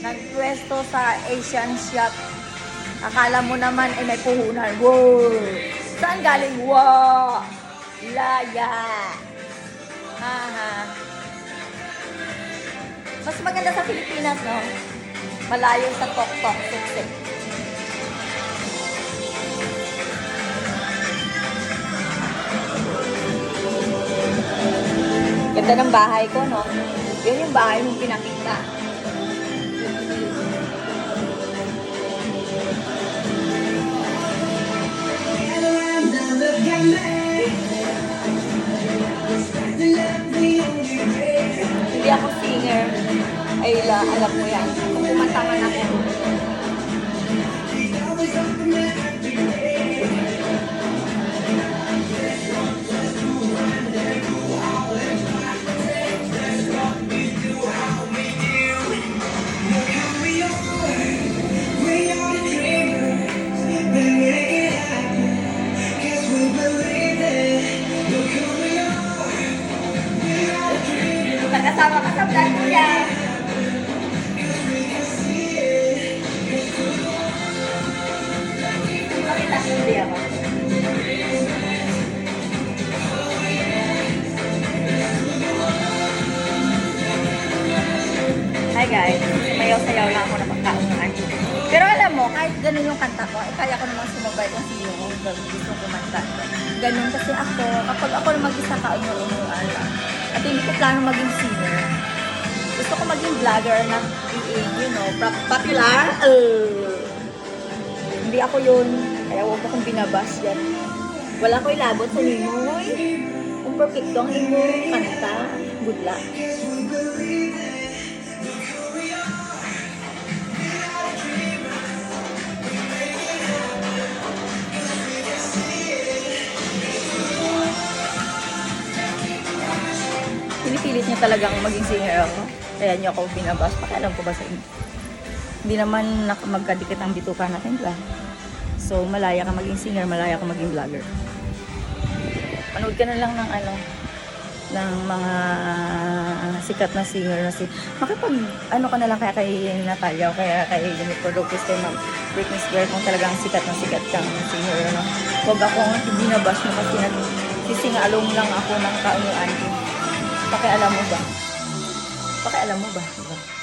Nagpwesto sa Asian shop. Akala mo naman ay may puhunan. Wow! Saan galing? Wow! Laya! Haha. Mas maganda sa Pilipinas, no? Malayo sa tok-tok, siksik. Ganda ng bahay ko, no? Yun yung bahay mong pinakita. Hindi ako singer. Ay, alam mo yan. Kung kumanta man ako. Kasama ka sa vlog niya. Pakita ko hindi ako. Hi guys, mayaw-sayaw lang ako na pagkaungan. Pero alam mo, kahit ganun yung kanta ko, kaya ko namang sumabay kung sino ko gusto kumanta. Ganun kasi ako, kapag ako na mag-isa kaunyo-unuan lang. At hindi ko plano maging singer. Gusto ko maging vlogger na being, you know, popular. Hindi ako yun. Kaya huwag akong binabas yan. Wala ko ilabot sa nimoy. Kung perfecto ang imo kanta, good luck. Pinipilit niya talagang maging singer ako. Kaya niyo ako binabas. Pakialam ko ba sa inyo? Hindi naman magkadikit ang bituka natin, diba? So, malaya ka maging singer, malaya ka maging vlogger. Panood ka na lang ng ng mga sikat na singer na makipag, ka na lang kaya kay Natalia o kaya kay Jennifer Lopez, kay Britney Spears kung talagang sikat kang singer, no? Huwag akong binabas mo kasi sisingalong lang ako ng kaunuan ko. Pakialam mo ba? Diba?